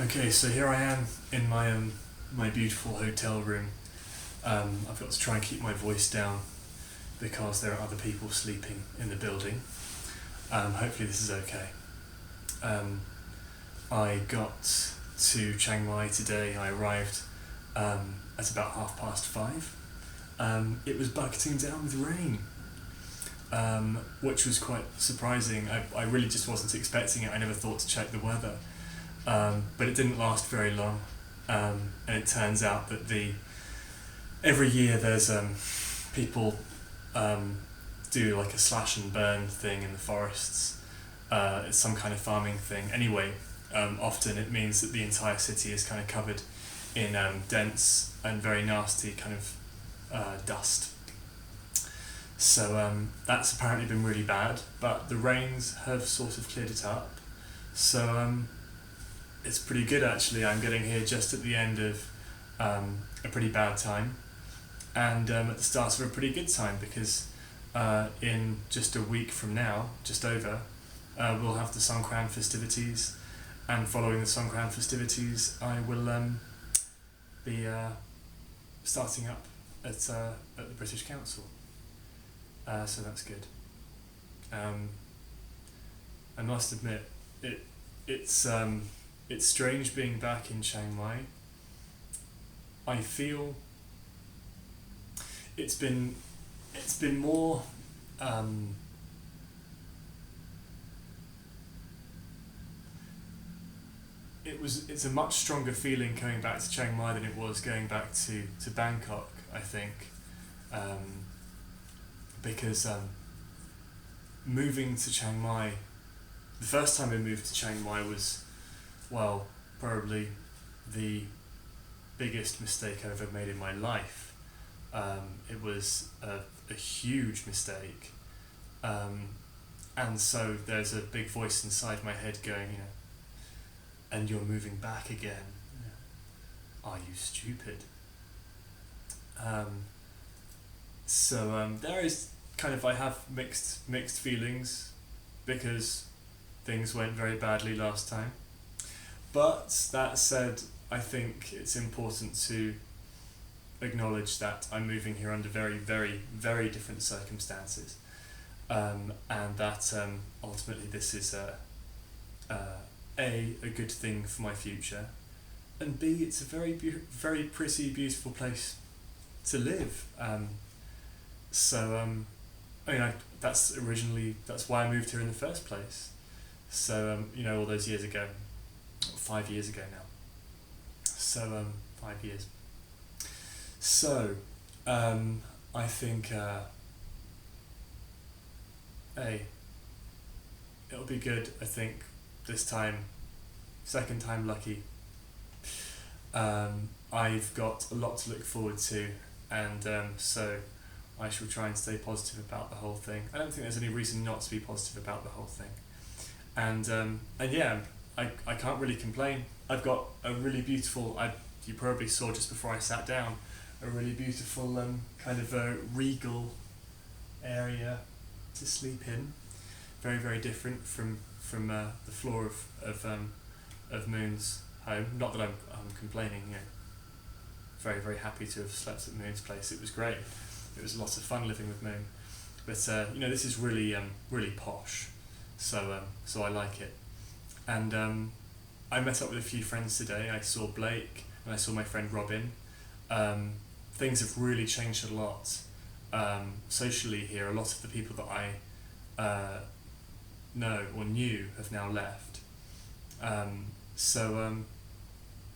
Okay, so here I am in my beautiful hotel room. I've got to try and keep my voice down because there are other people sleeping in the building. Hopefully this is okay. Um, I got to Chiang Mai today. I arrived at about 5:30. It was bucketing down with rain, which was quite surprising. I really just wasn't expecting it. I never thought to check the weather. But it didn't last very long, and it turns out that every year there's people do like a slash and burn thing in the forests. It's some kind of farming thing. Anyway, often it means that the entire city is kind of covered in dense and very nasty kind of dust. So that's apparently been really bad, but the rains have sort of cleared it up. So it's pretty good actually. I'm getting here just at the end of a pretty bad time, and at the start of a pretty good time because in just a week from now, just over, we'll have the Songkran festivities, and following the Songkran festivities, I will be starting up at the British Council. So that's good. I must admit, it's strange being back in Chiang Mai. I feel it's been more it's a much stronger feeling coming back to Chiang Mai than it was going back to Bangkok, I think. Because moving to Chiang Mai, the first time I moved to Chiang Mai was, well, probably the biggest mistake I've ever made in my life. It was a huge mistake. And so there's a big voice inside my head going, and you're moving back again. Are you stupid? So there is kind of, I have mixed feelings because things went very badly last time. But that said, I think it's important to acknowledge that I'm moving here under very, very, very different circumstances, and that ultimately this is a good thing for my future, and B, it's a very pretty, beautiful place to live. That's why I moved here in the first place. So all those years ago, 5 years ago now. So 5 years. So I think it'll be good. I think this time, second time lucky. I've got a lot to look forward to, and so I shall try and stay positive about the whole thing. I don't think there's any reason not to be positive about the whole thing. And yeah, I can't really complain. I've got a really beautiful, you probably saw just before I sat down, a really beautiful kind of a regal area to sleep in. Very, very different from the floor of Moon's home. Not that I'm complaining. Very, very happy to have slept at Moon's place. It was great. It was lots of fun living with Moon. But this is really really posh. So I like it. And I met up with a few friends today. I saw Blake and I saw my friend Robin. Things have really changed a lot socially here. A lot of the people that I know or knew have now left. So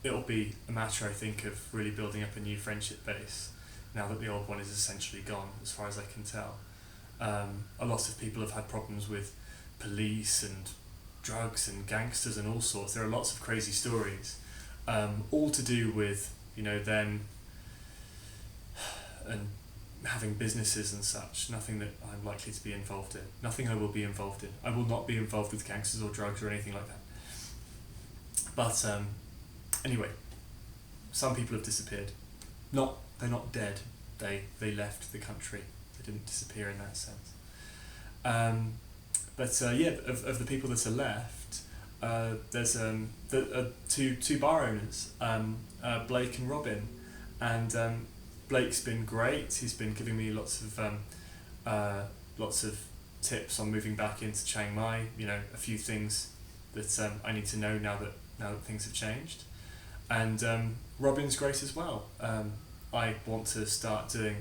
it'll be a matter, I think, of really building up a new friendship base now that the old one is essentially gone, as far as I can tell. A lot of people have had problems with police and drugs and gangsters and all sorts. There are lots of crazy stories, all to do with them and having businesses and such. Nothing that I'm likely to be involved in. Nothing I will be involved in. I will not be involved with gangsters or drugs or anything like that. But anyway, some people have disappeared. They're not dead. They left the country. They didn't disappear in that sense. But of the people that are left, there's two bar owners, Blake and Robin, and Blake's been great. He's been giving me lots of tips on moving back into Chiang Mai. You know, a few things that I need to know now that things have changed, and Robin's great as well. I want to start doing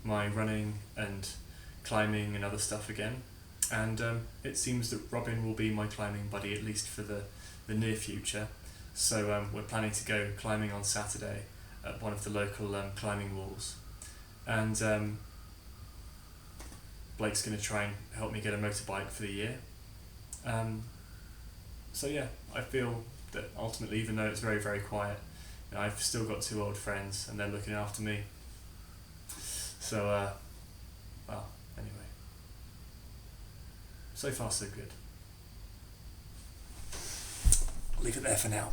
my running and climbing and other stuff again, and it seems that Robin will be my climbing buddy at least for the near future. So we're planning to go climbing on Saturday at one of the local climbing walls, and Blake's going to try and help me get a motorbike for the year. So yeah, I feel that ultimately, even though it's very, very quiet, you know, I've still got two old friends and they're looking after me. So, well, anyway. So far so good. I'll leave it there for now.